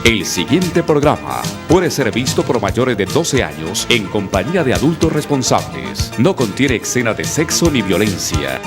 El siguiente programa puede ser visto por mayores de 12 años en compañía de adultos responsables. No contiene escenas de sexo ni violencia.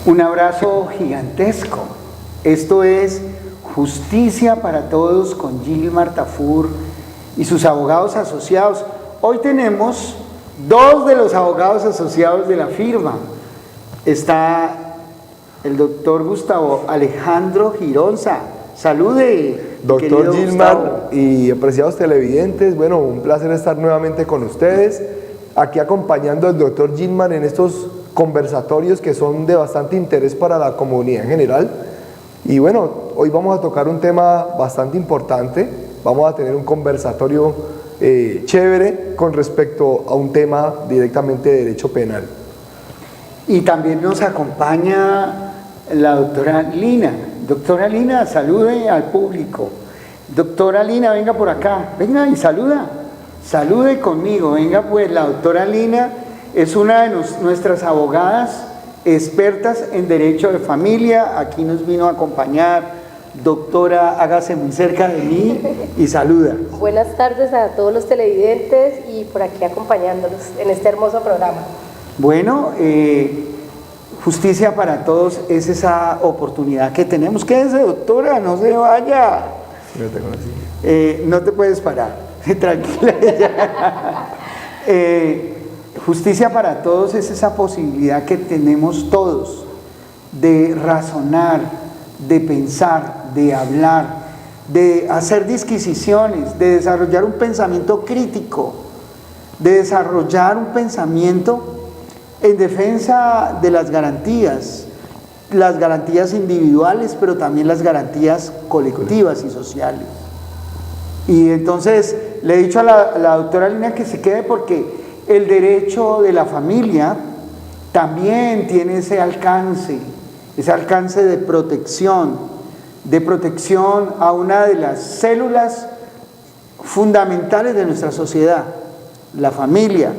Un abrazo gigantesco. Esto es Justicia para Todos con Gilmar Tafur y sus abogados asociados. Hoy tenemos dos de los abogados asociados de la firma. Está el doctor Gustavo Alejandro Gironza. Salude, doctor Gilmar y apreciados televidentes. Bueno, un placer estar nuevamente con ustedes, aquí acompañando al doctor Gilmar en estos conversatorios que son de bastante interés para la comunidad en general. Y bueno, hoy vamos a tocar un tema bastante importante. Vamos a tener un conversatorio chévere con respecto a un tema directamente de derecho penal. Y también nos acompaña la doctora Lina. Doctora Lina, salude al público. Doctora Lina, venga por acá, venga y salude conmigo. Venga pues, la doctora Lina es una de nuestras abogadas expertas en derecho de familia. Aquí nos vino a acompañar. Doctora, hágase muy cerca de mí y saluda. Buenas tardes a todos los televidentes y por aquí acompañándolos en este hermoso programa. Bueno, Justicia para Todos es esa oportunidad que tenemos. Quédese, doctora, no se vaya. No te puedes parar, tranquila. Justicia para Todos es esa posibilidad que tenemos todos de razonar, de pensar, de hablar, de hacer disquisiciones, de desarrollar un pensamiento crítico, de desarrollar un pensamiento en defensa de las garantías individuales, pero también las garantías colectivas y sociales. Y entonces le he dicho a la doctora Lina que se quede porque el derecho de la familia también tiene ese alcance de protección a una de las células fundamentales de nuestra sociedad, la familia.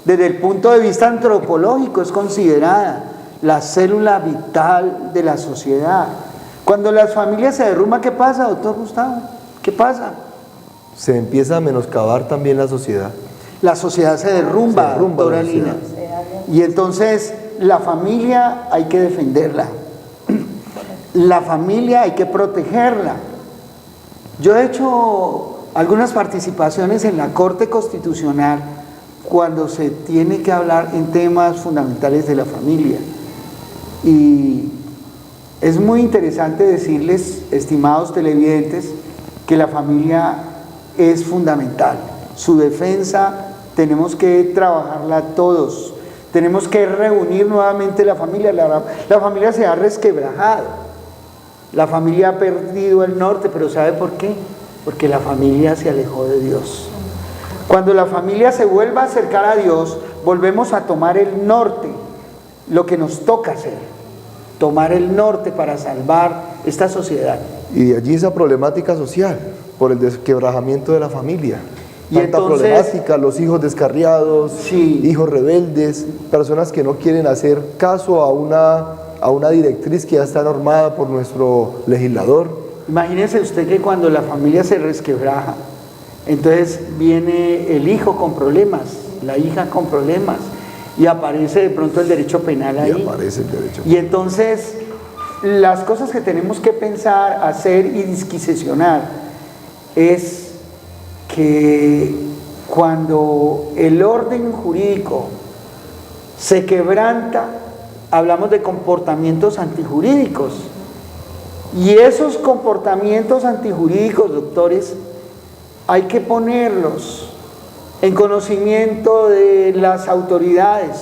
Desde el punto de vista antropológico es considerada la célula vital de la sociedad. Cuando las familias se derrumban, ¿qué pasa, doctor Gustavo? ¿Qué pasa? Se empieza a menoscabar también la sociedad. La sociedad se derrumba, doctora Lina. Y entonces la familia hay que defenderla. La familia hay que protegerla. Yo he hecho algunas participaciones en la Corte Constitucional cuando se tiene que hablar en temas fundamentales de la familia. Y es muy interesante decirles, estimados televidentes, que la familia es fundamental. Su defensa tenemos que trabajarla todos. Tenemos que reunir nuevamente la familia. La familia se ha resquebrajado. La familia ha perdido el norte, pero ¿sabe por qué? Porque la familia se alejó de Dios. Cuando la familia se vuelva a acercar a Dios, volvemos a tomar el norte, lo que nos toca hacer, tomar el norte para salvar esta sociedad. Y de allí esa problemática social, por el desquebrajamiento de la familia. Y tanta entonces, problemática, los hijos descarriados, sí, hijos rebeldes, personas que no quieren hacer caso a una directriz que ya está normada por nuestro legislador. Imagínese usted que cuando la familia se resquebraja, entonces viene el hijo con problemas, la hija con problemas, y aparece de pronto el derecho penal ahí. Y aparece el derecho. Y entonces las cosas que tenemos que pensar, hacer y disquisicionar es que cuando el orden jurídico se quebranta, hablamos de comportamientos antijurídicos. Y esos comportamientos antijurídicos, doctores, hay que ponerlos en conocimiento de las autoridades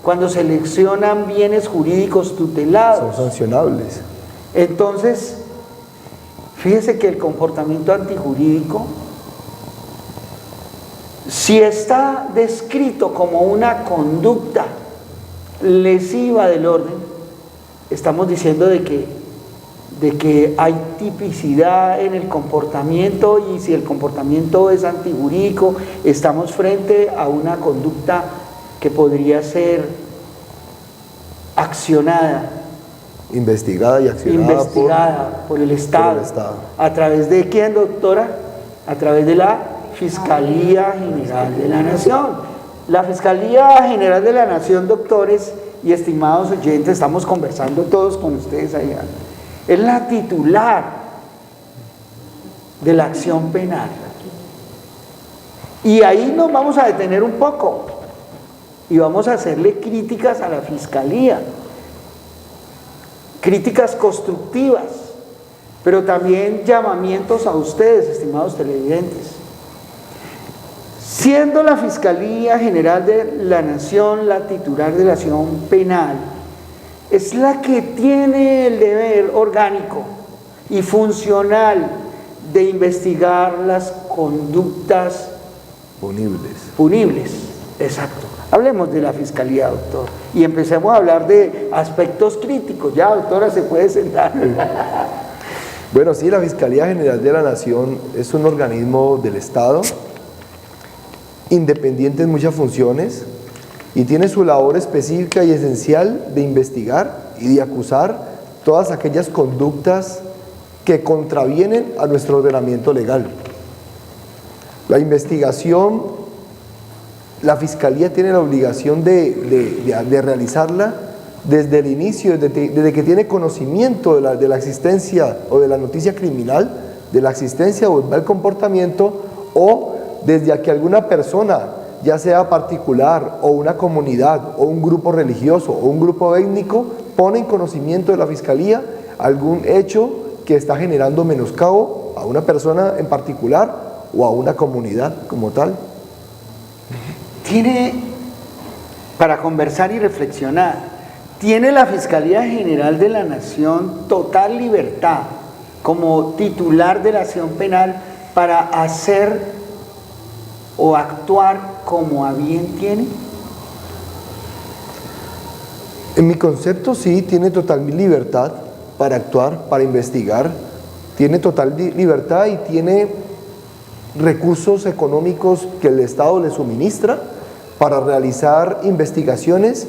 cuando seleccionan bienes jurídicos tutelados. Son sancionables. Entonces, fíjese que el comportamiento antijurídico, si está descrito como una conducta lesiva del orden, estamos diciendo de que hay tipicidad en el comportamiento, y si el comportamiento es antijurídico, estamos frente a una conducta que podría ser accionada, Investigada y accionada por el Estado. ¿A través de quién, doctora? A través de la Fiscalía General de la Nación. La Fiscalía General de la Nación, doctores y estimados oyentes, estamos conversando todos con ustedes allá, es la titular de la acción penal. Y ahí nos vamos a detener un poco y vamos a hacerle críticas a la Fiscalía, críticas constructivas, pero también llamamientos a ustedes, estimados televidentes. Siendo la Fiscalía General de la Nación la titular de la acción penal, es la que tiene el deber orgánico y funcional de investigar las conductas punibles. Exacto. Hablemos de la Fiscalía, doctor, y empecemos a hablar de aspectos críticos. Ya, doctora, se puede sentar. Bueno, sí, la Fiscalía General de la Nación es un organismo del Estado, independiente en muchas funciones, y tiene su labor específica y esencial de investigar y de acusar todas aquellas conductas que contravienen a nuestro ordenamiento legal. La investigación, la Fiscalía tiene la obligación de realizarla desde el inicio, desde que tiene conocimiento de la existencia o de la noticia criminal, de la existencia o del mal comportamiento, o desde que alguna persona, ya sea particular o una comunidad o un grupo religioso o un grupo étnico, pone en conocimiento de la Fiscalía algún hecho que está generando menoscabo a una persona en particular o a una comunidad como tal. Tiene, para conversar y reflexionar, tiene la Fiscalía General de la Nación total libertad como titular de la acción penal para hacer o actuar como a bien tiene. En mi concepto sí, tiene total libertad para actuar, para investigar, tiene total libertad y tiene recursos económicos que el Estado le suministra para realizar investigaciones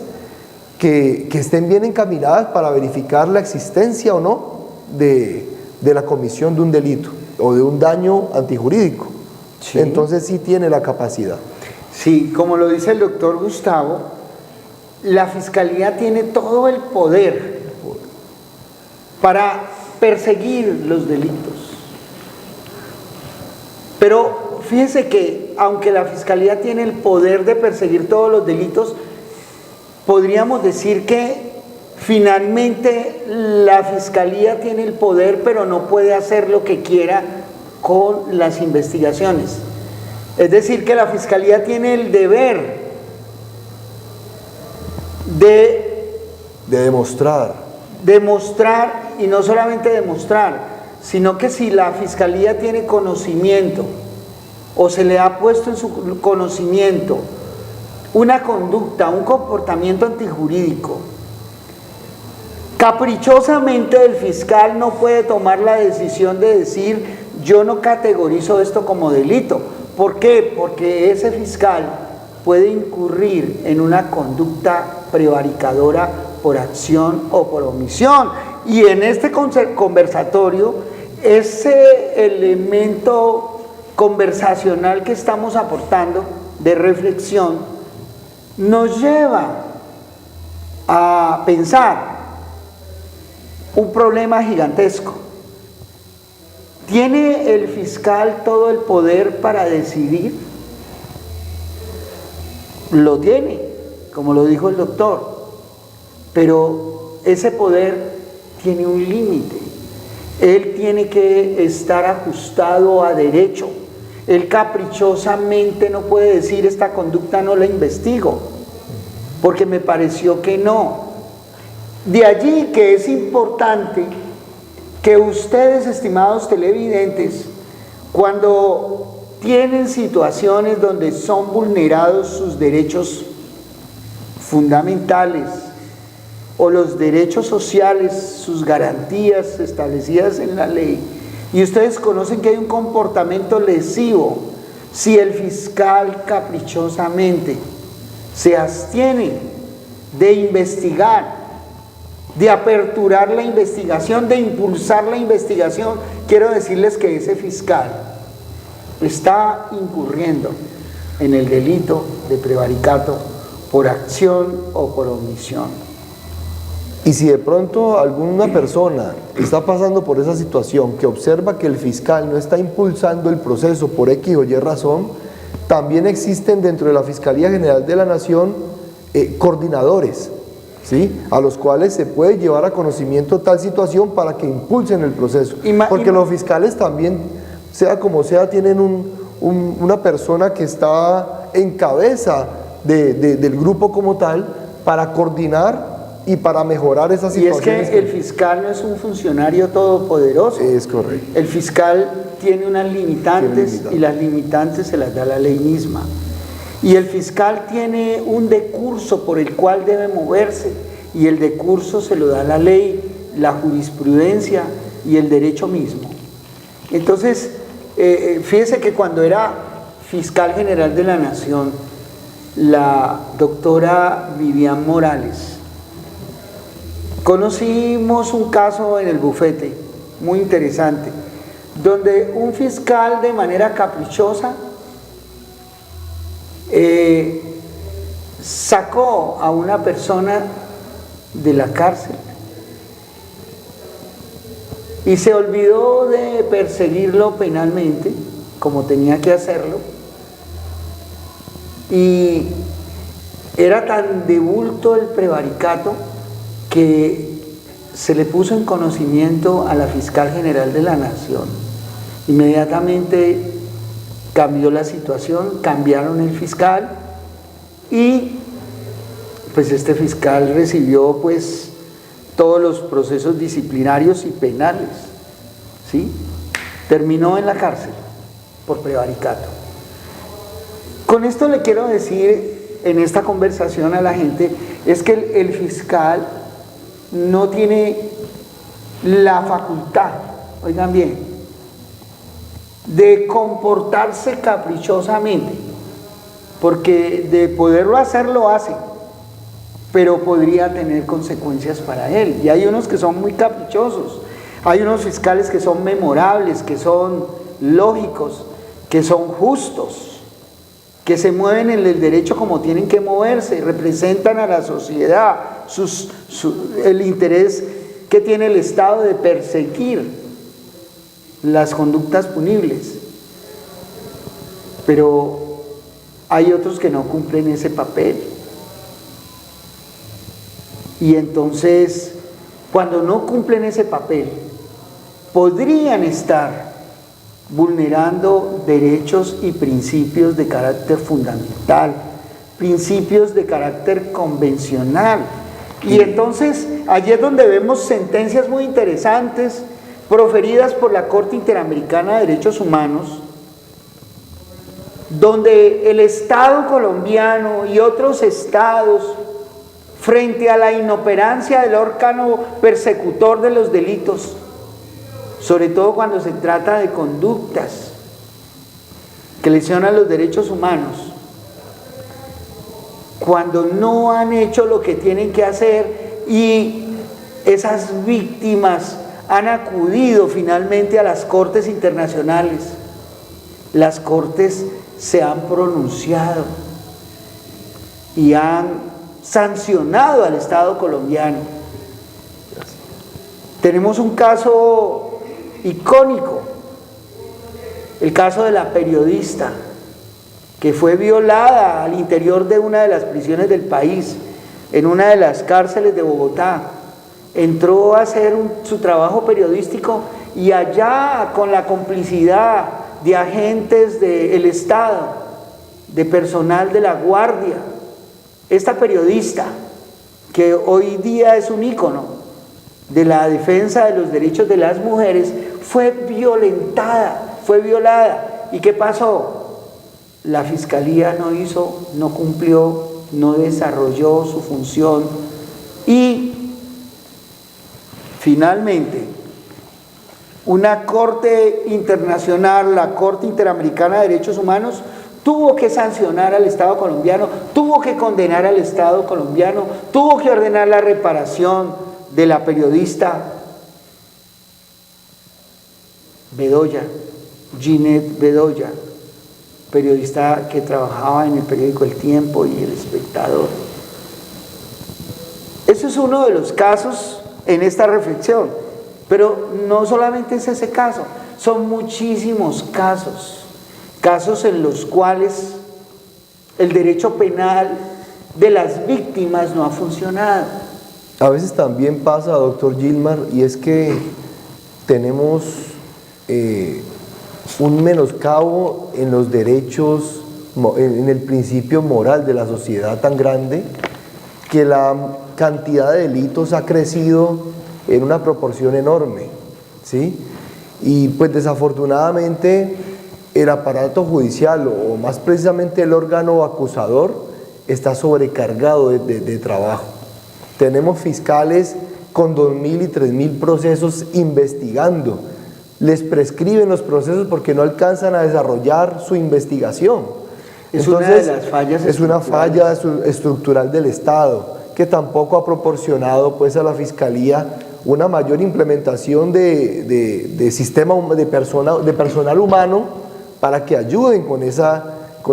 que estén bien encaminadas para verificar la existencia o no de la comisión de un delito o de un daño antijurídico. Sí. Entonces sí tiene la capacidad. Sí, como lo dice el doctor Gustavo, la Fiscalía tiene todo el poder para perseguir los delitos. Pero fíjese que aunque la Fiscalía tiene el poder de perseguir todos los delitos, podríamos decir que finalmente la Fiscalía tiene el poder, pero no puede hacer lo que quiera con las investigaciones. Es decir, que la Fiscalía tiene el deber de demostrar, y no solamente demostrar, sino que si la Fiscalía tiene conocimiento o se le ha puesto en su conocimiento una conducta, un comportamiento antijurídico, caprichosamente el fiscal no puede tomar la decisión de decir: yo no categorizo esto como delito. ¿Por qué? Porque ese fiscal puede incurrir en una conducta prevaricadora por acción o por omisión. Y en este conversatorio, ese elemento conversacional que estamos aportando de reflexión nos lleva a pensar un problema gigantesco. ¿Tiene el fiscal todo el poder para decidir? Lo tiene, como lo dijo el doctor, pero ese poder tiene un límite. Él tiene que estar ajustado a derecho. Él caprichosamente no puede decir: esta conducta no la investigo. porque me pareció que no. De allí que es importante que ustedes, estimados televidentes, cuando tienen situaciones donde son vulnerados sus derechos fundamentales o los derechos sociales, sus garantías establecidas en la ley, y ustedes conocen que hay un comportamiento lesivo, si el fiscal caprichosamente se abstiene de investigar, de aperturar la investigación, de impulsar la investigación, quiero decirles que ese fiscal está incurriendo en el delito de prevaricato por acción o por omisión. Y si de pronto alguna persona está pasando por esa situación, que observa que el fiscal no está impulsando el proceso por X o Y razón, también existen dentro de la Fiscalía General de la Nación coordinadores, ¿sí?, a los cuales se puede llevar a conocimiento tal situación para que impulsen el proceso. Porque los fiscales también, sea como sea, tienen una persona que está en cabeza del grupo como tal para coordinar y para mejorar esas situaciones. Y es que el fiscal no es un funcionario todopoderoso. Es correcto. El fiscal tiene unas limitantes y las limitantes se las da la ley misma. Y el fiscal tiene un decurso por el cual debe moverse, y el decurso se lo da la ley, la jurisprudencia y el derecho mismo. Entonces, fíjese que cuando era fiscal general de la Nación, la doctora Vivian Morales, conocimos un caso en el bufete muy interesante, donde un fiscal de manera caprichosa sacó a una persona de la cárcel y se olvidó de perseguirlo penalmente como tenía que hacerlo, y era tan de bulto el prevaricato que se le puso en conocimiento a la fiscal general de la Nación. Inmediatamente cambió la situación, cambiaron el fiscal, y pues este fiscal recibió pues todos los procesos disciplinarios y penales, ¿sí? Terminó en la cárcel por prevaricato. Con esto le quiero decir en esta conversación a la gente es que el fiscal no tiene la facultad, oigan bien, de comportarse caprichosamente, porque de poderlo hacer lo hace, pero podría tener consecuencias para él. Y hay unos que son muy caprichosos, hay unos fiscales que son memorables, que son lógicos, que son justos, que se mueven en el derecho como tienen que moverse, representan a la sociedad, el interés que tiene el Estado de perseguir las conductas punibles. Pero hay otros que no cumplen ese papel. Y entonces, cuando no cumplen ese papel, podrían estar vulnerando derechos y principios de carácter fundamental, principios de carácter convencional. Y entonces, allí es donde vemos sentencias muy interesantes proferidas por la Corte Interamericana de Derechos Humanos, donde el Estado colombiano y otros estados, frente a la inoperancia del órgano persecutor de los delitos, sobre todo cuando se trata de conductas que lesionan los derechos humanos, cuando no han hecho lo que tienen que hacer y esas víctimas han acudido finalmente a las cortes internacionales, las cortes se han pronunciado y han sancionado al Estado colombiano. Tenemos un caso icónico, el caso de la periodista que fue violada al interior de una de las prisiones del país, en una de las cárceles de Bogotá. Entró a hacer su trabajo periodístico y allá, con la complicidad de agentes del Estado, de personal de la Guardia, esta periodista, que hoy día es un ícono de la defensa de los derechos de las mujeres, fue violentada, fue violada. ¿Y qué pasó? La fiscalía no cumplió, no desarrolló su función y finalmente una corte internacional, la Corte Interamericana de Derechos Humanos, tuvo que sancionar al Estado colombiano, tuvo que condenar al Estado colombiano, tuvo que ordenar la reparación de la periodista Bedoya, Ginette Bedoya, periodista que trabajaba en el periódico El Tiempo y El Espectador. Eso es uno de los casos en esta reflexión, pero no solamente es ese caso, son muchísimos casos en los cuales el derecho penal de las víctimas no ha funcionado. A veces también pasa, doctor Gilmar, y es que tenemos un menoscabo en los derechos, en el principio moral de la sociedad tan grande, que la cantidad de delitos ha crecido en una proporción enorme, ¿sí? Y pues desafortunadamente el aparato judicial, o más precisamente el órgano acusador, está sobrecargado de trabajo. Tenemos fiscales con 2.000 y 3.000 procesos investigando. Les prescriben los procesos porque no alcanzan a desarrollar su investigación. Es Entonces, una de las fallas es una falla estructural del Estado, que tampoco ha proporcionado pues a la Fiscalía una mayor implementación de sistema de personal humano para que ayuden con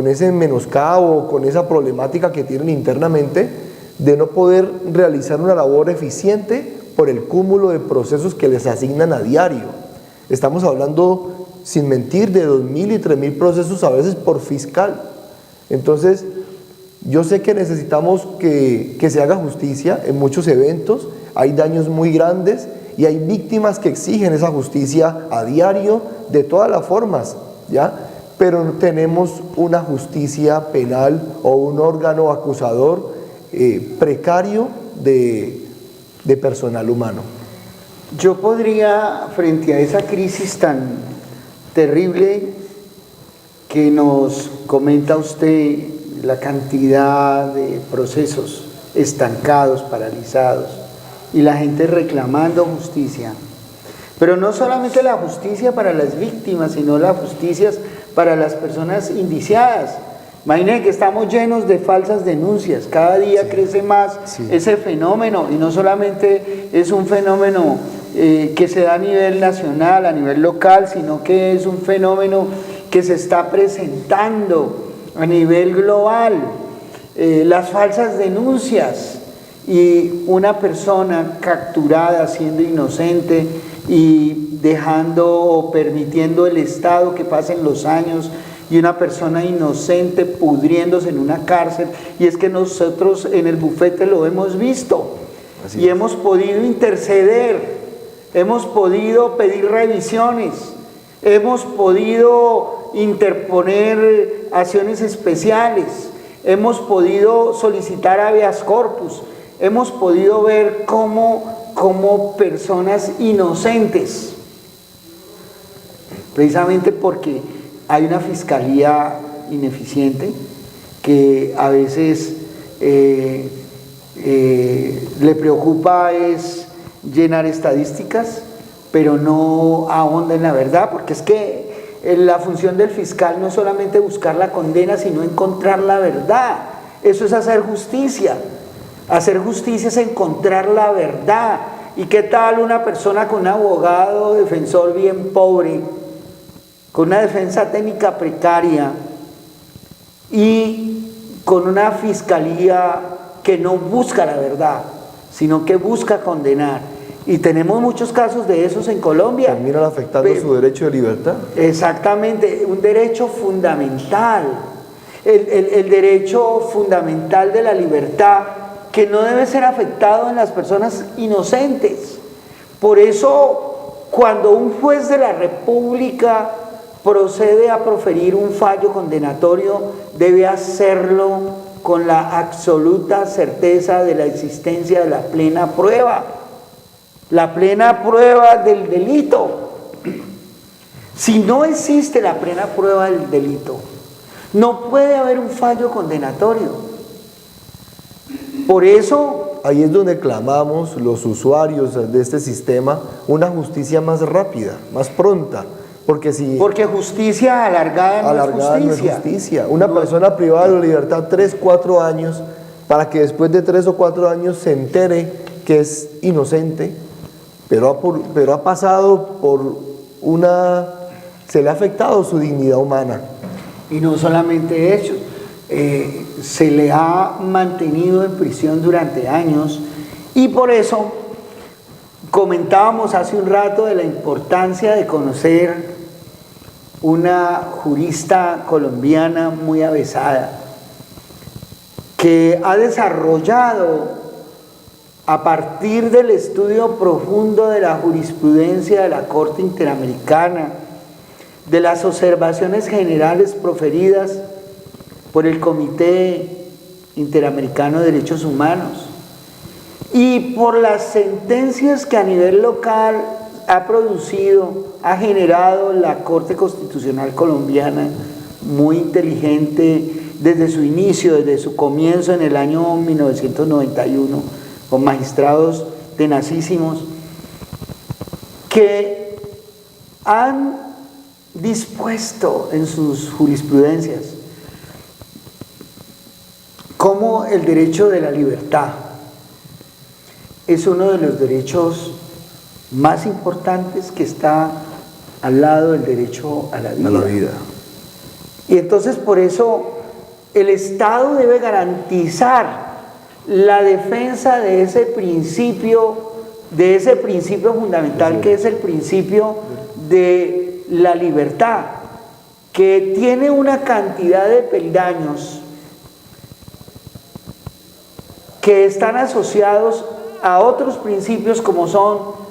ese menoscabo, con esa problemática que tienen internamente de no poder realizar una labor eficiente por el cúmulo de procesos que les asignan a diario. Estamos hablando, sin mentir, de 2.000 y 3.000 procesos a veces por fiscal. Entonces, yo sé que necesitamos que se haga justicia en muchos eventos, hay daños muy grandes y hay víctimas que exigen esa justicia a diario de todas las formas, ¿ya? Pero no tenemos una justicia penal o un órgano acusador precario de personal humano. Yo podría, frente a esa crisis tan terrible que nos comenta usted, la cantidad de procesos estancados, paralizados, y la gente reclamando justicia, pero no solamente la justicia para las víctimas, sino la justicia para las personas indiciadas. Imaginen que estamos llenos de falsas denuncias, cada día crece más ese fenómeno, y no solamente es un fenómeno que se da a nivel nacional, a nivel local, sino que es un fenómeno que se está presentando a nivel global. Las falsas denuncias y una persona capturada siendo inocente y dejando o permitiendo el Estado que pasen los años, y una persona inocente pudriéndose en una cárcel. Y es que nosotros en el bufete lo hemos visto. Y hemos podido interceder, hemos podido pedir revisiones, hemos podido interponer acciones especiales, hemos podido solicitar habeas corpus, hemos podido ver cómo personas inocentes, precisamente porque hay una fiscalía ineficiente que a veces le preocupa es llenar estadísticas, pero no ahonda en la verdad, porque es que la función del fiscal no es solamente buscar la condena, sino encontrar la verdad. Eso es hacer justicia. Hacer justicia es encontrar la verdad. ¿Y qué tal una persona con un abogado defensor bien pobre, con una defensa técnica precaria y con una fiscalía que no busca la verdad, sino que busca condenar? Y tenemos muchos casos de esos en Colombia. Terminan afectando su derecho de libertad. Exactamente, un derecho fundamental, el derecho fundamental de la libertad, que no debe ser afectado en las personas inocentes. Por eso, cuando un juez de la República procede a proferir un fallo condenatorio, debe hacerlo con la absoluta certeza de la existencia de la plena prueba del delito. Si no existe la plena prueba del delito, no puede haber un fallo condenatorio. Por eso, ahí es donde clamamos los usuarios de este sistema una justicia más rápida, más pronta. Porque justicia alargada no es justicia. Una persona privada de la libertad 3, 4 años, para que después de 3 o 4 años se entere que es inocente, pero ha pasado por se le ha afectado su dignidad humana. Y no solamente eso, se le ha mantenido en prisión durante años, y por eso comentábamos hace un rato de la importancia de conocer una jurista colombiana muy avesada que ha desarrollado, a partir del estudio profundo de la jurisprudencia de la Corte Interamericana, de las observaciones generales proferidas por el Comité Interamericano de Derechos Humanos y por las sentencias que a nivel local ha generado la Corte Constitucional colombiana, muy inteligente desde su inicio, desde su comienzo en el año 1991, con magistrados tenacísimos que han dispuesto en sus jurisprudencias cómo el derecho de la libertad es uno de los derechos más importantes que está al lado del derecho a la vida. Y entonces por eso el Estado debe garantizar la defensa de ese principio fundamental, que es el principio de la libertad, que tiene una cantidad de peldaños que están asociados a otros principios, como son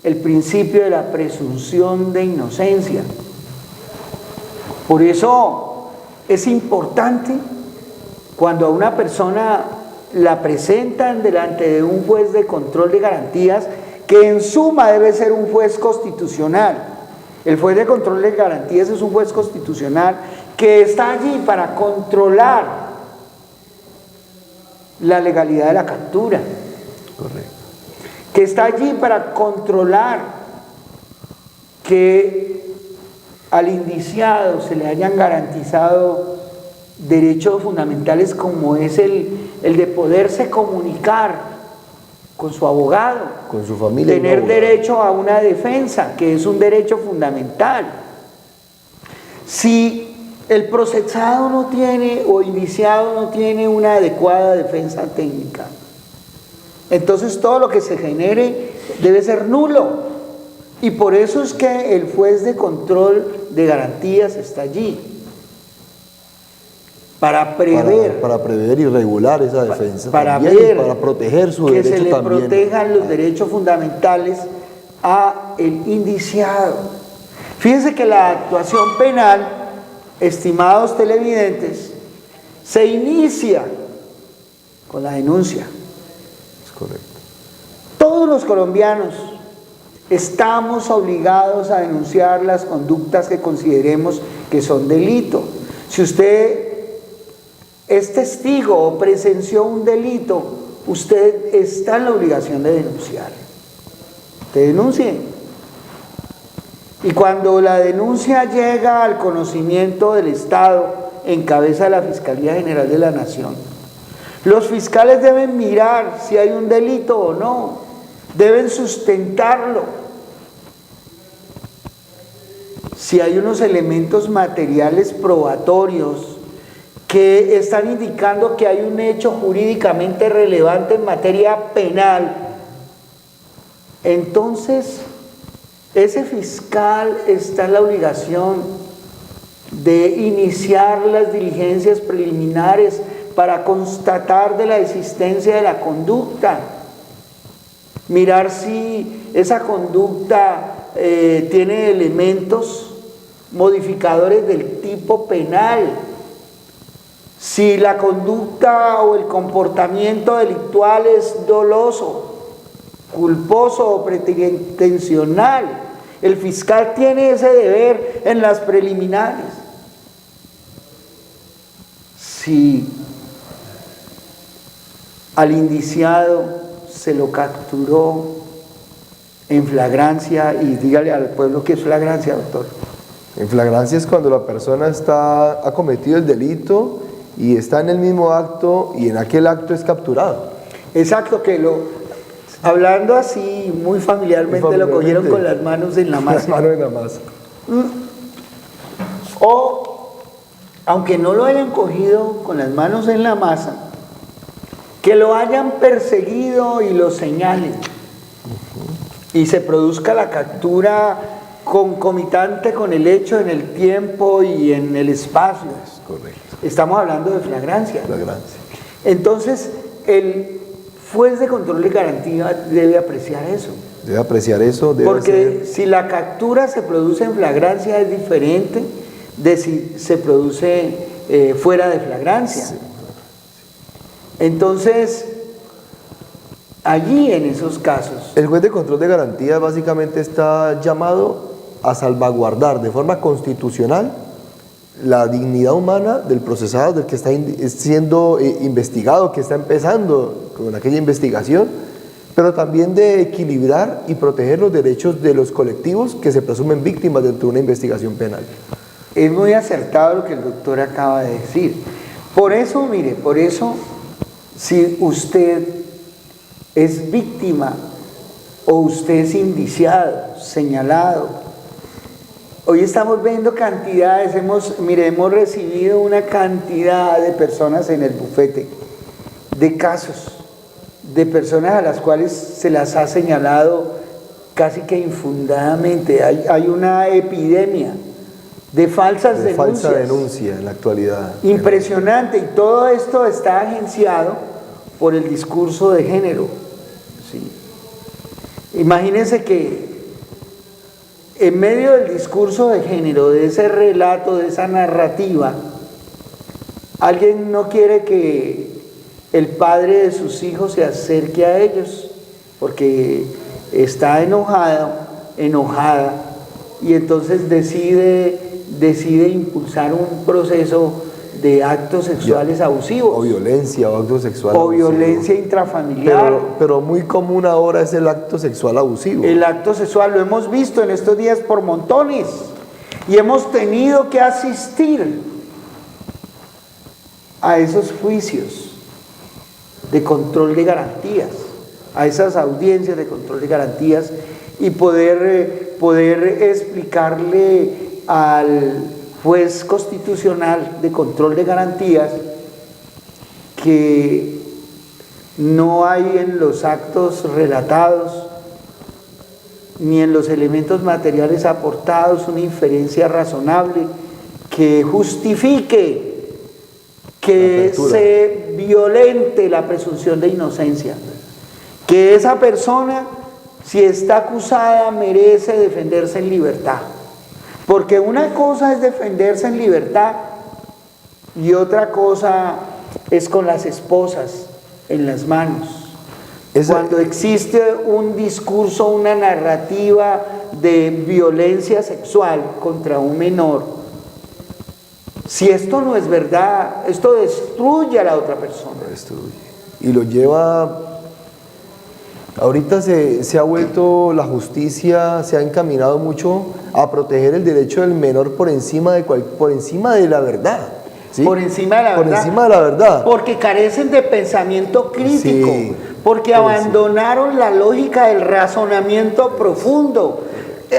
el principio de la presunción de inocencia. Por eso es importante, cuando a una persona la presentan delante de un juez de control de garantías, que en suma debe ser un juez constitucional. El juez de control de garantías es un juez constitucional que está allí para controlar la legalidad de la captura. Correcto. Que está allí para controlar que al indiciado se le hayan garantizado derechos fundamentales, como es el de poderse comunicar con su abogado, con su familia, tener derecho a una defensa, que es un derecho fundamental. Si el procesado no tiene, o indiciado no tiene, una adecuada defensa técnica, entonces todo lo que se genere debe ser nulo. Y por eso es que el juez de control de garantías está allí, para prever, para prever y regular esa defensa, para proteger su derecho también, que se le protejan los derechos fundamentales a el indiciado. Fíjense que la actuación penal, estimados televidentes, se inicia con la denuncia. Es correcto. Todos los colombianos estamos obligados a denunciar las conductas que consideremos que son delito. Si usted es testigo o presenció un delito, usted está en la obligación de denunciar. Usted denuncie. Y cuando la denuncia llega al conocimiento del Estado, en cabeza de la Fiscalía General de la Nación, los fiscales deben mirar si hay un delito o no, deben sustentarlo. Si hay unos elementos materiales probatorios que están indicando que hay un hecho jurídicamente relevante en materia penal, entonces ese fiscal está en la obligación de iniciar las diligencias preliminares para constatar de la existencia de la conducta, mirar si esa conducta tiene elementos modificadores del tipo penal, Si la conducta o el comportamiento delictual es doloso, culposo o pretensional, el fiscal tiene ese deber en las preliminares. Si al indiciado se lo capturó en flagrancia, y dígale al pueblo qué es flagrancia, doctor. En flagrancia es cuando la persona ha cometido el delito y está en el mismo acto y en aquel acto es capturado. Exacto, hablando así muy familiarmente, lo cogieron con las manos en la masa. Las manos en la masa. O, aunque no lo hayan cogido con las manos en la masa, que lo hayan perseguido y lo señalen. Y se produzca la captura concomitante con el hecho en el tiempo y en el espacio. Correcto. Estamos hablando de flagrancia. Flagrancia. Entonces, el juez de control de garantía debe apreciar eso. Debe apreciar eso. Porque si la captura se produce en flagrancia es diferente de si se produce fuera de flagrancia. Sí. Entonces, allí en esos casos, el juez de control de garantía básicamente está llamado a salvaguardar de forma constitucional la dignidad humana del procesado, del que está siendo investigado, que está empezando con aquella investigación, pero también de equilibrar y proteger los derechos de los colectivos que se presumen víctimas dentro de una investigación penal. Es muy acertado lo que el doctor acaba de decir. Por eso, mire, si usted es víctima o usted es indiciado, señalado, hoy estamos viendo cantidades, hemos recibido una cantidad de personas en el bufete, de casos, de personas a las cuales se las ha señalado casi que infundadamente. Hay una epidemia de falsas denuncias. Falsa denuncia en la actualidad. Impresionante, y todo esto está agenciado por el discurso de género. ¿Sí? Imagínense que en medio del discurso de género, de ese relato, de esa narrativa, alguien no quiere que el padre de sus hijos se acerque a ellos porque está enojada, y entonces decide impulsar un proceso de actos sexuales abusivos. O violencia, o acto sexual o abusivo. Violencia intrafamiliar. Pero muy común ahora es el acto sexual abusivo. El acto sexual lo hemos visto en estos días por montones y hemos tenido que asistir a esos juicios de control de garantías, a esas audiencias de control de garantías, y poder explicarle al juez constitucional de control de garantías que no hay en los actos relatados ni en los elementos materiales aportados una inferencia razonable que justifique que se violente la presunción de inocencia, que esa persona, si está acusada, merece defenderse en libertad. Porque una cosa es defenderse en libertad y otra cosa es con las esposas en las manos. Cuando existe un discurso, una narrativa de violencia sexual contra un menor, si esto no es verdad, esto destruye a la otra persona. Destruye. Y lo lleva... Ahorita se ha vuelto, la justicia se ha encaminado mucho a proteger el derecho del menor por encima de la verdad. ¿sí? Por encima de la por verdad. Encima de la verdad. Porque carecen de pensamiento crítico, Sí, porque abandonaron la lógica del razonamiento profundo,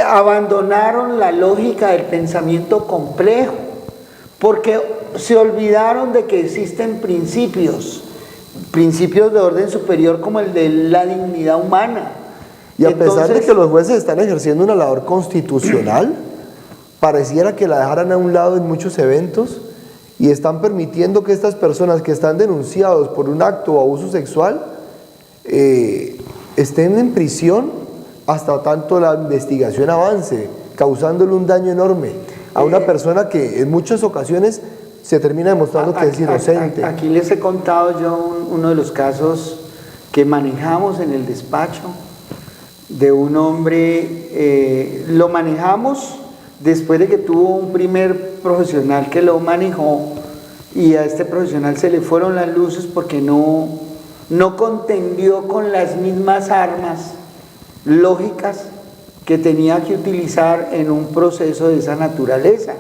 abandonaron la lógica del pensamiento complejo, porque se olvidaron de que existen principios de orden superior como el de la dignidad humana. Y a pesar de que los jueces están ejerciendo una labor constitucional, pareciera que la dejaran a un lado en muchos eventos y están permitiendo que estas personas que están denunciados por un acto o abuso sexual estén en prisión hasta tanto la investigación avance, causándole un daño enorme a una persona que en muchas ocasiones se termina demostrando que es inocente. Aquí les he contado yo uno de los casos que manejamos en el despacho de un hombre, lo manejamos después de que tuvo un primer profesional que lo manejó, y a este profesional se le fueron las luces porque no contendió con las mismas armas lógicas que tenía que utilizar en un proceso de esa naturaleza.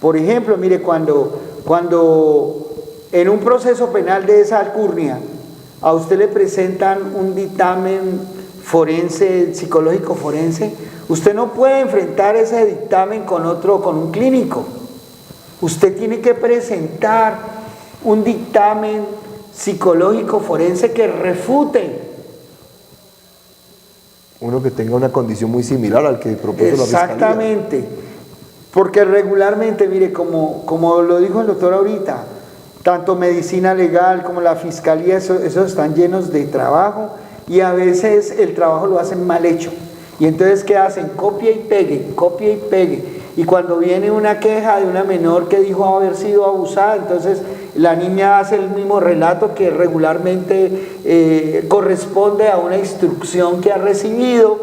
Por ejemplo, mire, cuando en un proceso penal de esa alcurnia a usted le presentan un dictamen forense, psicológico forense, usted no puede enfrentar ese dictamen con un clínico. Usted tiene que presentar un dictamen psicológico forense que refute. Uno que tenga una condición muy similar al que propuso la Fiscalía. Exactamente, porque regularmente, mire, como lo dijo el doctor ahorita, tanto medicina legal como la Fiscalía, esos están llenos de trabajo, y a veces el trabajo lo hacen mal hecho. Y entonces, ¿qué hacen? Copia y pegue, copia y pegue. Y cuando viene una queja de una menor que dijo haber sido abusada, entonces la niña hace el mismo relato que regularmente corresponde a una instrucción que ha recibido,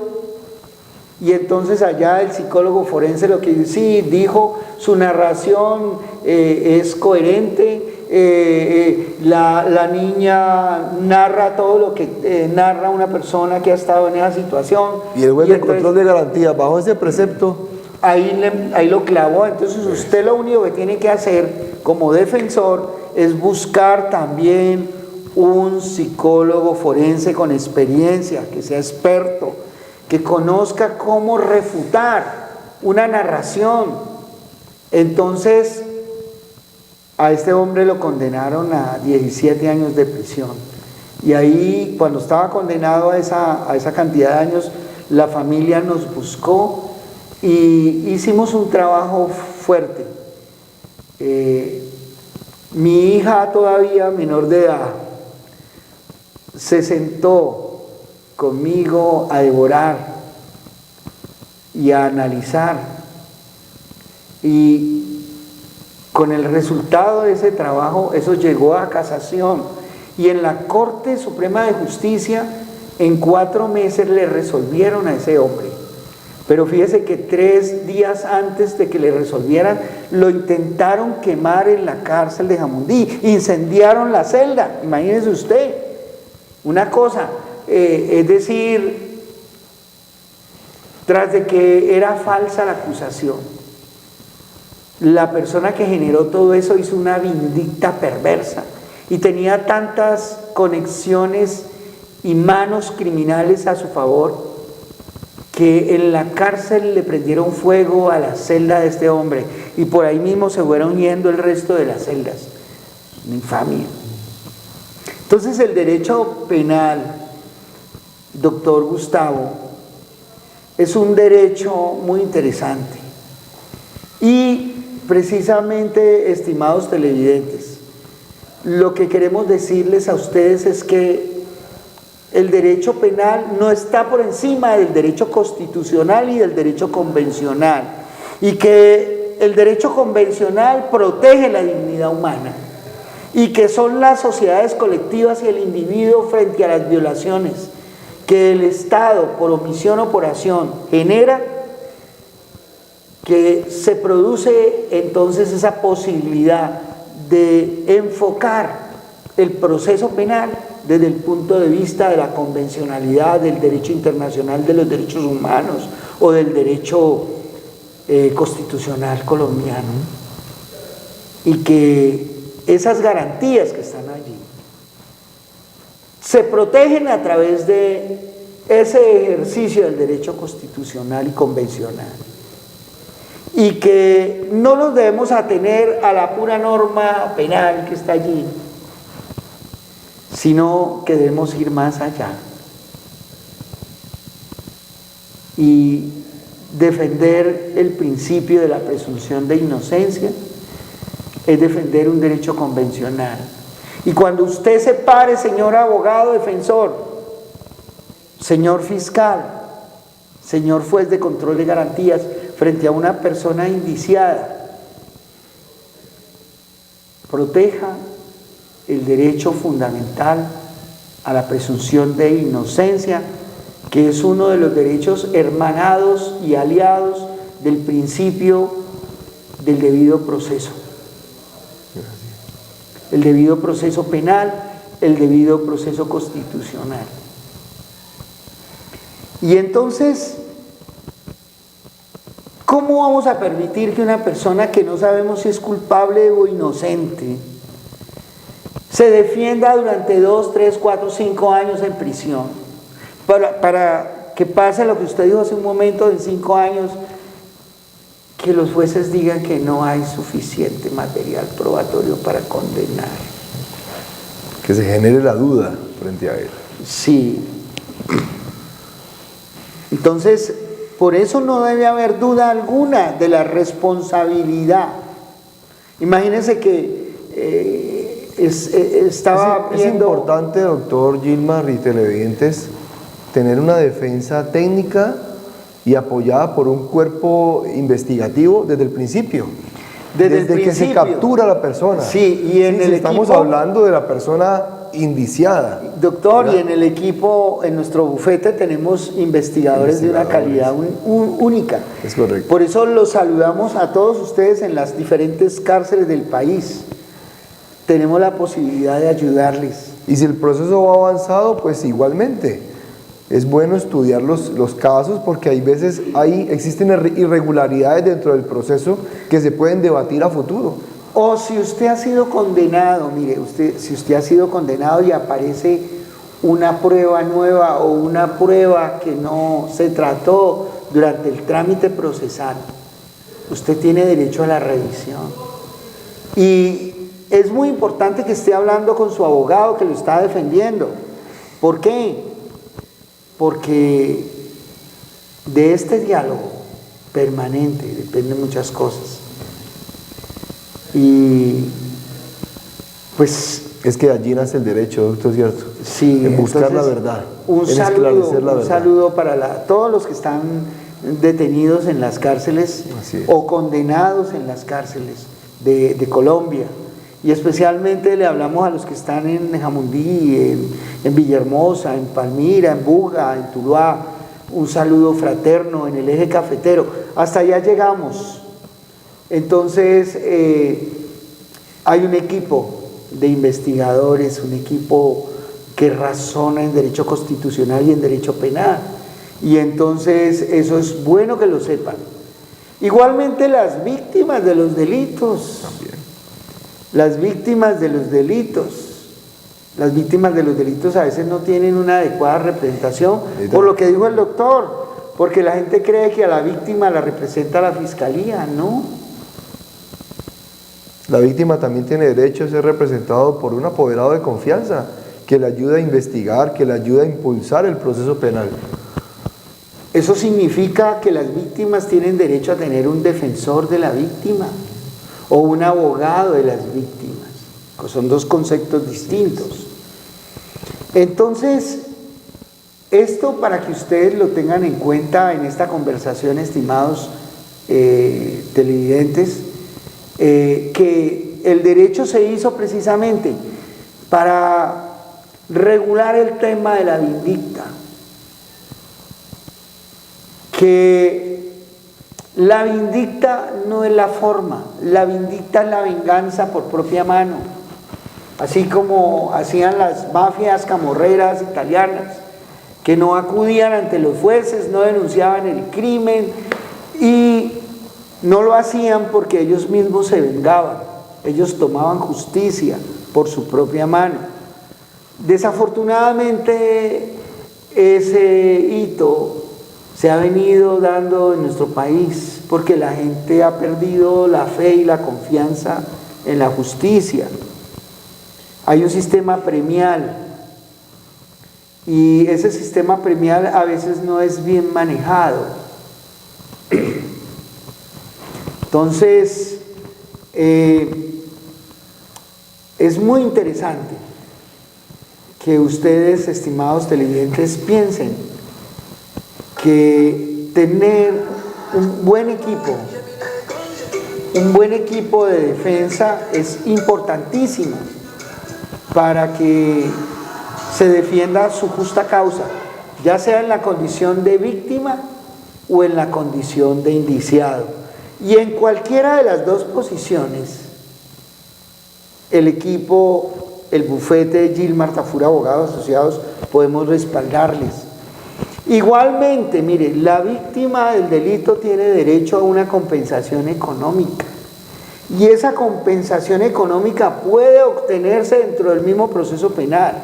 y entonces allá el psicólogo forense lo que dice, sí, dijo, su narración es coherente, la niña narra todo lo que narra una persona que ha estado en esa situación. Y el juez de control de garantía, bajo ese precepto, ahí lo clavó. Entonces usted lo único que tiene que hacer como defensor es buscar también un psicólogo forense con experiencia, que sea experto, que conozca cómo refutar una narración. Entonces a este hombre lo condenaron a 17 años de prisión, y ahí, cuando estaba condenado a esa cantidad de años, la familia nos buscó y hicimos un trabajo fuerte. Mi hija, todavía menor de edad, se sentó conmigo a devorar y a analizar, y con el resultado de ese trabajo, eso llegó a casación, y en la Corte Suprema de Justicia en 4 meses le resolvieron a ese hombre. Pero fíjese que 3 días antes de que le resolvieran, lo intentaron quemar en la cárcel de Jamundí, incendiaron la celda. Imagínese usted una cosa, es decir, tras de que era falsa la acusación, la persona que generó todo eso hizo una vindicta perversa y tenía tantas conexiones y manos criminales a su favor, que en la cárcel le prendieron fuego a la celda de este hombre, y por ahí mismo se fueron yendo el resto de las celdas. Una infamia. Entonces el derecho penal, doctor Gustavo, es un derecho muy interesante. Y precisamente, estimados televidentes, lo que queremos decirles a ustedes es que el derecho penal no está por encima del derecho constitucional y del derecho convencional, y que el derecho convencional protege la dignidad humana, y que son las sociedades colectivas y el individuo frente a las violaciones que el Estado, por omisión o por acción, genera, que se produce entonces esa posibilidad de enfocar el proceso penal desde el punto de vista de la convencionalidad, del derecho internacional de los derechos humanos o del derecho constitucional colombiano, y que esas garantías que están allí se protegen a través de ese ejercicio del derecho constitucional y convencional, y que no nos debemos atener a la pura norma penal que está allí, sino que debemos ir más allá y defender el principio de la presunción de inocencia, es defender un derecho convencional. Y cuando usted se pare, señor abogado defensor, señor fiscal, señor juez de control de garantías, frente a una persona indiciada, proteja el derecho fundamental a la presunción de inocencia, que es uno de los derechos hermanados y aliados del principio del debido proceso. El debido proceso penal, el debido proceso constitucional. Y entonces, ¿cómo vamos a permitir que una persona que no sabemos si es culpable o inocente se defienda durante 2, 3, 4, 5 años en prisión? Para que pase lo que usted dijo hace un momento, en 5 años, que los jueces digan que no hay suficiente material probatorio para condenar. Que se genere la duda frente a él. Sí. Entonces, por eso no debe haber duda alguna de la responsabilidad. Imagínense que estaba Es viendo... importante, doctor Gilmar y televidentes, tener una defensa técnica y apoyada por un cuerpo investigativo desde el principio. Desde que se captura a la persona. Sí, y en el estamos equipo, hablando de la persona indiciada. Doctor, ¿verdad? y en el equipo, en nuestro bufete tenemos investigadores de una calidad única. Es correcto. Por eso los saludamos a todos ustedes en las diferentes cárceles del país. Tenemos la posibilidad de ayudarles. Y si el proceso va avanzado, pues igualmente. Es bueno estudiar los casos porque hay veces existen irregularidades dentro del proceso que se pueden debatir a futuro. O si usted ha sido condenado, mire, si usted ha sido condenado y aparece una prueba nueva o una prueba que no se trató durante el trámite procesal, usted tiene derecho a la revisión. Y es muy importante que esté hablando con su abogado que lo está defendiendo. ¿Por qué? Porque de este diálogo permanente dependen muchas cosas. Y pues... Es que allí nace el derecho, doctor, ¿cierto? Sí, en buscar entonces, la verdad, un esclarecer la verdad. Un saludo para todos los que están detenidos en las cárceles o condenados en las cárceles de Colombia. Y especialmente le hablamos a los que están en Jamundí, en Villahermosa, en Palmira, en Buga, en Tuluá. Un saludo fraterno en el eje cafetero. Hasta allá llegamos. Entonces, hay un equipo de investigadores, un equipo que razona en derecho constitucional y en derecho penal. Y entonces eso es bueno que lo sepan. Igualmente las víctimas de los delitos. También. Las víctimas de los delitos a veces no tienen una adecuada representación, por lo que dijo el doctor, porque la gente cree que a la víctima la representa la fiscalía, ¿no? La víctima también tiene derecho a ser representado por un apoderado de confianza que le ayude a investigar, que le ayude a impulsar el proceso penal. Eso significa que las víctimas tienen derecho a tener un defensor de la víctima o un abogado de las víctimas, que son dos conceptos distintos. Entonces, esto para que ustedes lo tengan en cuenta en esta conversación, estimados televidentes, que el derecho se hizo precisamente para regular el tema de la vindicta, que la vindicta no es la forma, la vindicta es la venganza por propia mano, así como hacían las mafias camorreras italianas, que no acudían ante los jueces, no denunciaban el crimen y no lo hacían porque ellos mismos se vengaban, ellos tomaban justicia por su propia mano. Desafortunadamente ese hito se ha venido dando en nuestro país porque la gente ha perdido la fe y la confianza en la justicia. Hay un sistema premial y ese sistema premial a veces no es bien manejado. Entonces, es muy interesante que ustedes, estimados televidentes, piensen que tener un buen equipo un buen equipo de defensa es importantísimo para que se defienda su justa causa, ya sea en la condición de víctima o en la condición de indiciado. Y en cualquiera de las dos posiciones, el equipo, el bufete Gilmar Tafur Abogados Asociados, podemos respaldarles. Igualmente, mire, la víctima del delito tiene derecho a una compensación económica, y esa compensación económica puede obtenerse dentro del mismo proceso penal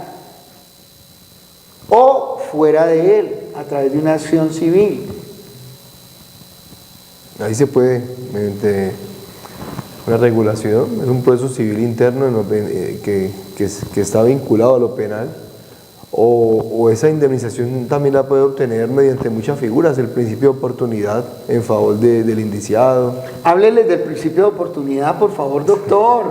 o fuera de él, a través de una acción civil. Ahí se puede, mediante una regulación, es un proceso civil interno que está vinculado a lo penal, o esa indemnización también la puede obtener mediante muchas figuras, el principio de oportunidad en favor del indiciado. Hábleles del principio de oportunidad, por favor, doctor.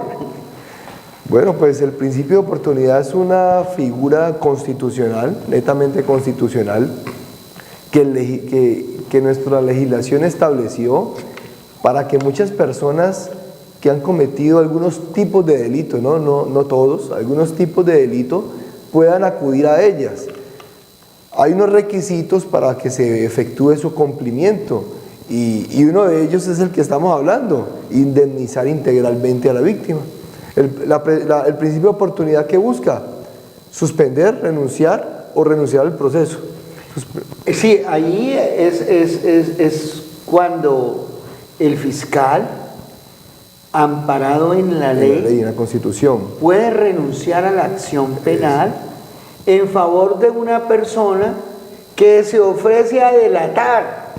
Bueno, pues el principio de oportunidad es una figura constitucional, netamente constitucional, que nuestra legislación estableció para que muchas personas que han cometido algunos tipos de delito, no todos, algunos tipos de delito, puedan acudir a ellas. Hay unos requisitos para que se efectúe su cumplimiento, y uno de ellos es el que estamos hablando: indemnizar integralmente a la víctima. El principio de oportunidad que busca suspender, renunciar o renunciar al proceso. Sí, ahí es cuando el fiscal, amparado en la ley, en la Constitución, puede renunciar a la acción penal en favor de una persona que se ofrece a delatar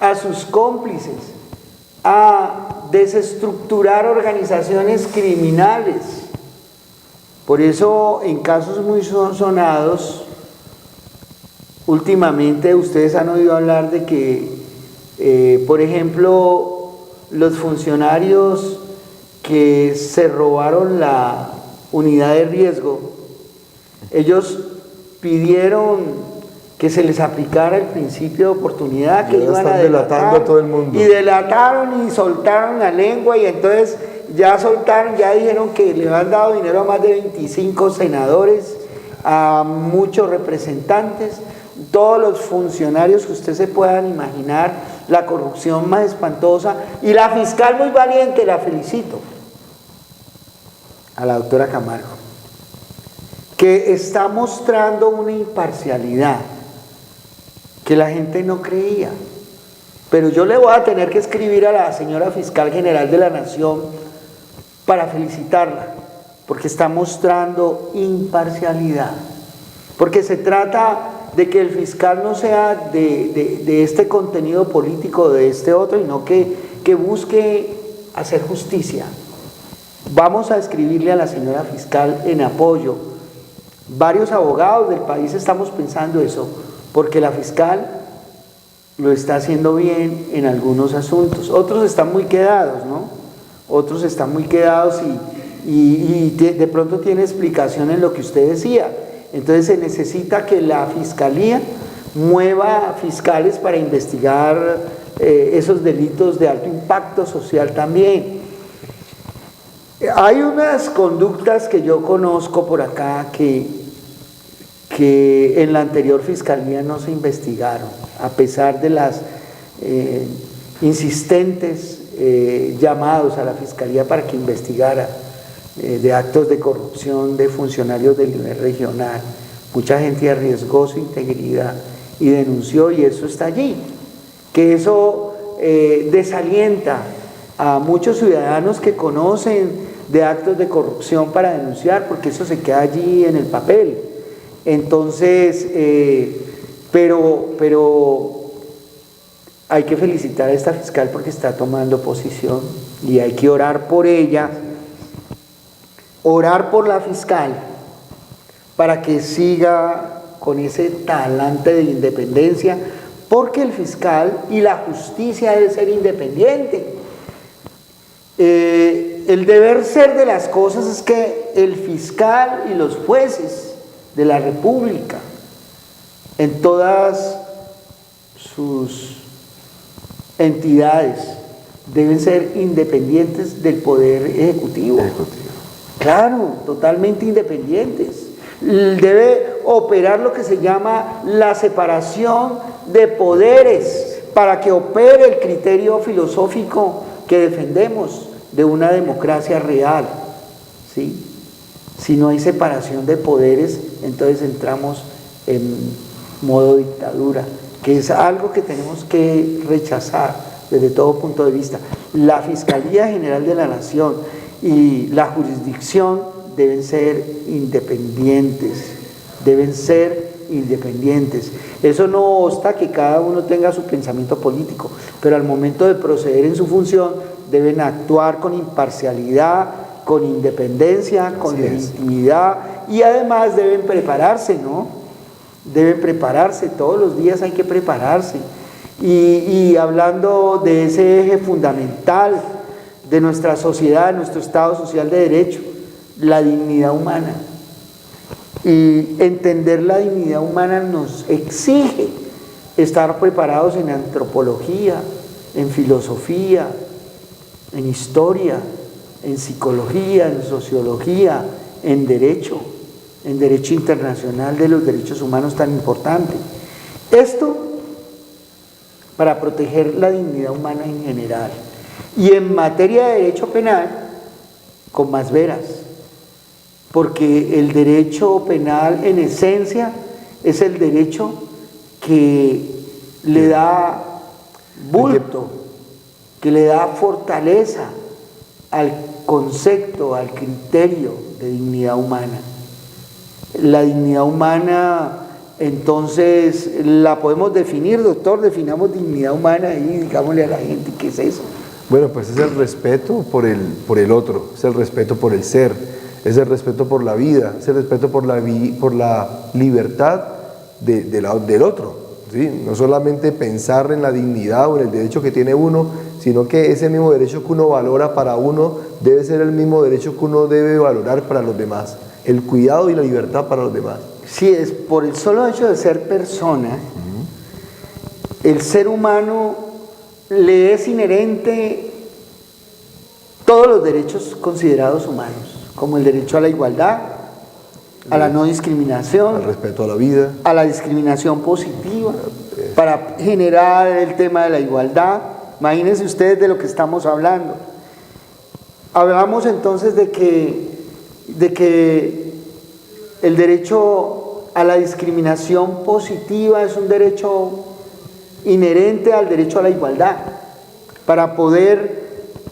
a sus cómplices, a desestructurar organizaciones criminales. Por eso, en casos muy sonados, últimamente ustedes han oído hablar de que, por ejemplo, los funcionarios que se robaron la unidad de riesgo, ellos pidieron que se les aplicara el principio de oportunidad, que iban a delatar, a todo el mundo. Y delataron y soltaron la lengua, y entonces ya soltaron, ya dijeron que le han dado dinero a más de 25 senadores, a muchos representantes, todos los funcionarios que ustedes se puedan imaginar, la corrupción más espantosa, y la fiscal muy valiente, la felicito, a la doctora Camargo, que está mostrando una imparcialidad que la gente no creía. Pero yo le voy a tener que escribir a la señora Fiscal General de la Nación para felicitarla, porque está mostrando imparcialidad, porque se trata de que el fiscal no sea de este contenido político, de este otro, sino que busque hacer justicia. Vamos a escribirle a la señora fiscal en apoyo. Varios abogados del país estamos pensando eso, porque la fiscal lo está haciendo bien en algunos asuntos. Otros están muy quedados, ¿no? Otros están muy quedados y de pronto tiene explicación en lo que usted decía. Entonces se necesita que la fiscalía mueva fiscales para investigar esos delitos de alto impacto social también. Hay unas conductas que yo conozco por acá que en la anterior fiscalía no se investigaron, a pesar de las insistentes llamados a la fiscalía para que investigara de actos de corrupción de funcionarios del nivel regional. Mucha gente arriesgó su integridad y denunció, y eso está allí, que eso desalienta a muchos ciudadanos que conocen de actos de corrupción para denunciar, porque eso se queda allí en el papel. Entonces, pero hay que felicitar a esta fiscal porque está tomando posición, y hay que orar por ella, orar por la fiscal para que siga con ese talante de independencia, porque el fiscal y la justicia debe ser independiente. El deber ser de las cosas es que el fiscal y los jueces de la República, en todas sus entidades, deben ser independientes del poder ejecutivo. Claro, totalmente independientes. Debe operar lo que se llama la separación de poderes para que opere el criterio filosófico que defendemos de una democracia real, ¿sí? Si no hay separación de poderes, entonces entramos en modo dictadura, que es algo que tenemos que rechazar desde todo punto de vista. La Fiscalía General de la Nación y la jurisdicción deben ser independientes, deben ser independientes. Eso no obsta que cada uno tenga su pensamiento político, pero al momento de proceder en su función deben actuar con imparcialidad, con independencia, con legitimidad, y además deben prepararse, ¿no? Deben prepararse, todos los días hay que prepararse. Y hablando de ese eje fundamental de nuestra sociedad, de nuestro Estado social de derecho, la dignidad humana. Y entender la dignidad humana nos exige estar preparados en antropología, en filosofía, en historia, en psicología, en sociología, en derecho internacional de los derechos humanos tan importante. Esto para proteger la dignidad humana en general. Y en materia de derecho penal, con más veras, porque el derecho penal en esencia es el derecho que le da bulto, que le da fortaleza al concepto, al criterio de dignidad humana. La dignidad humana, entonces, la podemos definir, doctor, definamos dignidad humana y digámosle a la gente qué es eso. Bueno, pues es el respeto por el otro, es el respeto por el ser, es el respeto por la vida, es el respeto por la libertad del otro, ¿sí? No solamente pensar en la dignidad o en el derecho que tiene uno, sino que ese mismo derecho que uno valora para uno debe ser el mismo derecho que uno debe valorar para los demás, el cuidado y la libertad para los demás. Sí, es por el solo hecho de ser persona, el ser humano le es inherente todos los derechos considerados humanos, como el derecho a la igualdad, a la no discriminación, al respeto a la vida, a la discriminación positiva, para generar el tema de la igualdad. Imagínense ustedes de lo que estamos hablando. Hablamos entonces de que el derecho a la discriminación positiva es un derecho inherente al derecho a la igualdad, para poder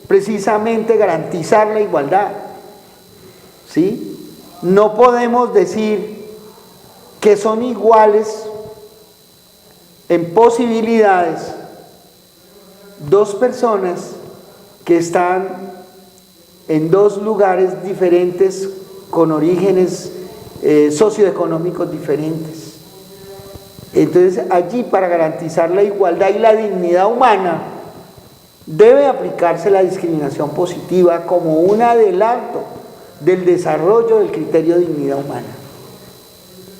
precisamente garantizar la igualdad, ¿sí? No podemos decir que son iguales en posibilidades dos personas que están en dos lugares diferentes con orígenes socioeconómicos diferentes. Entonces allí, para garantizar la igualdad y la dignidad humana, debe aplicarse la discriminación positiva como un adelanto del desarrollo del criterio de dignidad humana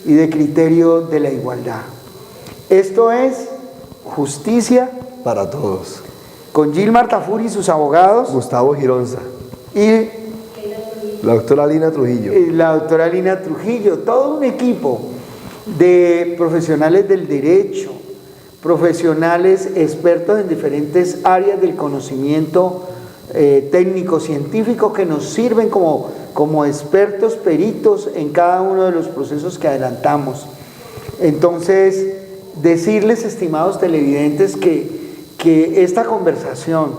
y del criterio de la igualdad. Esto es justicia para todos. Con Gilmar Tafur y sus abogados, Gustavo Gironza y la doctora Lina Trujillo. Todo un equipo de profesionales del derecho, profesionales expertos en diferentes áreas del conocimiento técnico-científico, que nos sirven como expertos, peritos en cada uno de los procesos que adelantamos. Entonces, decirles, estimados televidentes, que esta conversación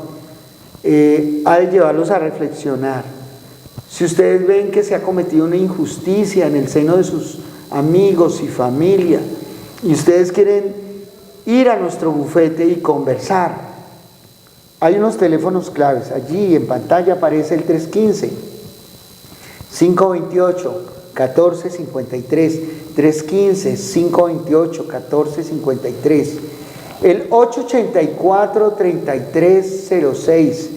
ha de llevarlos a reflexionar. Si ustedes ven que se ha cometido una injusticia en el seno de sus amigos y familia, y ustedes quieren ir a nuestro bufete y conversar, hay unos teléfonos claves. Allí en pantalla aparece el 315-528-1453, 315-528-1453, el 884-3306.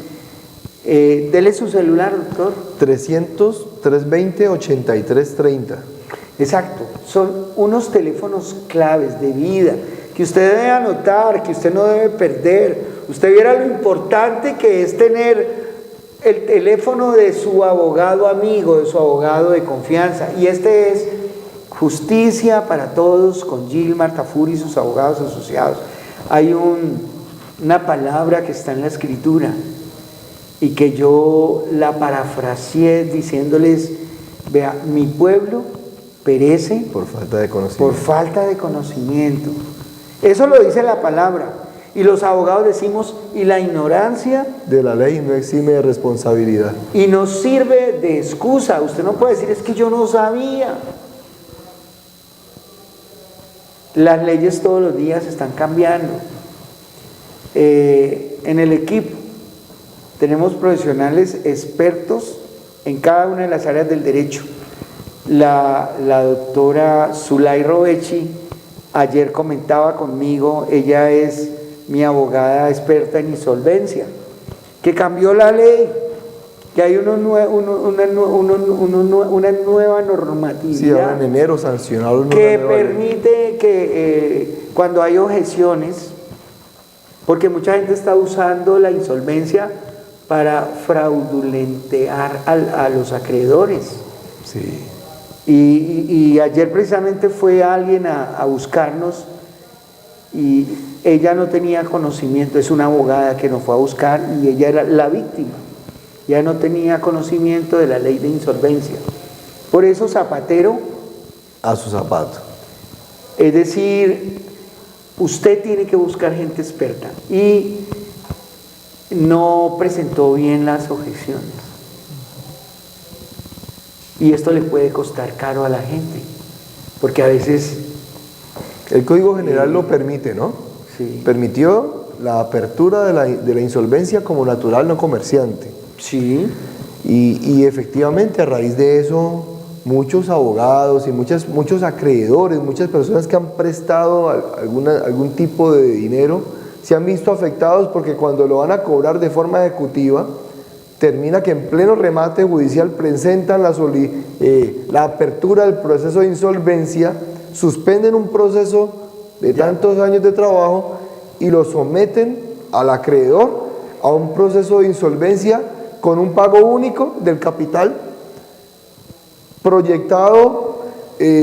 Dele su celular, doctor. 300-320-8330. Exacto, son unos teléfonos claves de vida que usted debe anotar, que usted no debe perder. Usted viera lo importante que es tener el teléfono de su abogado amigo, de su abogado de confianza. Y este es Justicia para Todos con Gilmar Tafur y sus abogados asociados. Hay una palabra que está en la escritura y que yo la parafraseé diciéndoles, vea, mi pueblo perece Por falta de por conocimiento. falta de conocimiento. Eso lo dice la palabra. Y los abogados decimos, y la ignorancia, De la ley no exime de responsabilidad. y nos sirve de excusa. Usted no puede decir, es que yo no sabía. Las leyes todos los días están cambiando. En el equipo tenemos profesionales expertos en cada una de las áreas del derecho. La doctora Zulay Robechi ayer comentaba conmigo, ella es mi abogada experta en insolvencia, que cambió la ley, que hay una nueva normatividad. Sí, ahora en enero sancionaron una que nueva ley. permite que cuando hay objeciones, porque mucha gente está usando la insolvencia para fraudulentear a los acreedores. Sí. Y ayer precisamente fue alguien a buscarnos y ella no tenía conocimiento, es una abogada que nos fue a buscar y ella era la víctima, ya no tenía conocimiento de la ley de insolvencia. Por eso zapatero, A su zapato. es decir, usted tiene que buscar gente experta y no presentó bien las objeciones. Y esto le puede costar caro a la gente, porque a veces, El Código General lo permite, ¿no? sí, Permitió la apertura de la insolvencia como natural no comerciante. sí, Y efectivamente a raíz de eso muchos abogados y muchos acreedores, muchas personas que han prestado algún tipo de dinero se han visto afectados porque cuando lo van a cobrar de forma ejecutiva termina que en pleno remate judicial presentan la apertura del proceso de insolvencia, suspenden un proceso de tantos años de trabajo y lo someten al acreedor a un proceso de insolvencia con un pago único del capital proyectado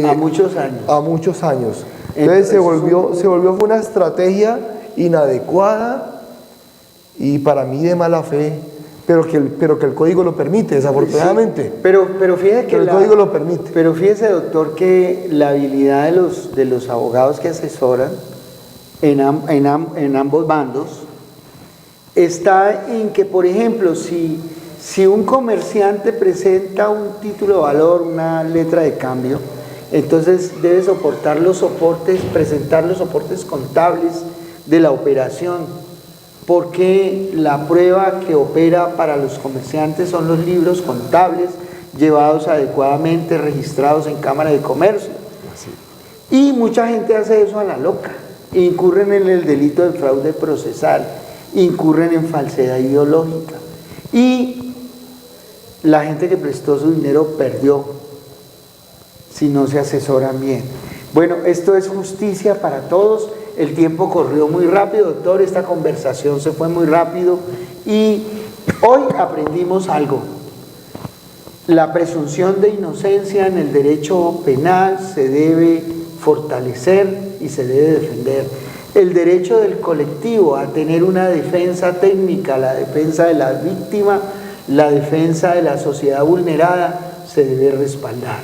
a muchos años. a muchos años. Entonces fue una estrategia inadecuada y para mí de mala fe, pero que el código lo permite, desafortunadamente. Sí, pero fíjese que el código lo permite. Pero fíjese, doctor, que la habilidad de los abogados que asesoran en ambos bandos está en que, por ejemplo, si un comerciante presenta un título de valor, una letra de cambio, entonces debe presentar los soportes contables de la operación, porque la prueba que opera para los comerciantes son los libros contables llevados adecuadamente, registrados en Cámara de Comercio. Y mucha gente hace eso a la loca, incurren en el delito de fraude procesal, incurren en falsedad ideológica y la gente que prestó su dinero perdió si no se asesoran bien. Bueno, esto es Justicia para Todos. El tiempo corrió muy rápido, doctor, esta conversación se fue muy rápido y hoy aprendimos algo. La presunción de inocencia en el derecho penal se debe fortalecer y se debe defender. El derecho del colectivo a tener una defensa técnica, la defensa de la víctima, la defensa de la sociedad vulnerada, se debe respaldar.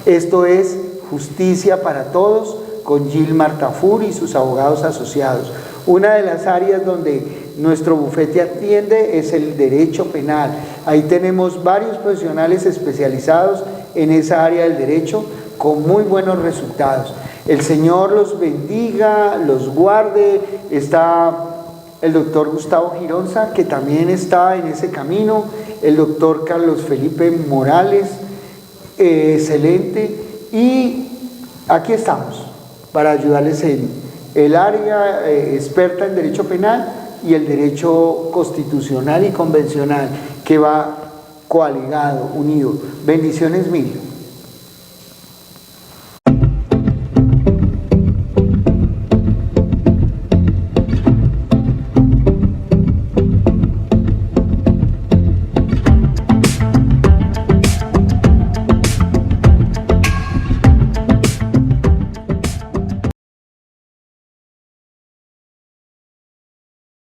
Esto es Justicia para Todos con Gilmar Tafur y sus abogados asociados. Una de las áreas donde nuestro bufete atiende es el derecho penal. Ahí tenemos varios profesionales especializados en esa área del derecho con muy buenos resultados. El Señor los bendiga, los guarde. Está el doctor Gustavo Gironza, que también está en ese camino, el doctor Carlos Felipe Morales, excelente, y aquí estamos para ayudarles en el área experta en derecho penal y el derecho constitucional y convencional, que va coaligado, unido. Bendiciones mil.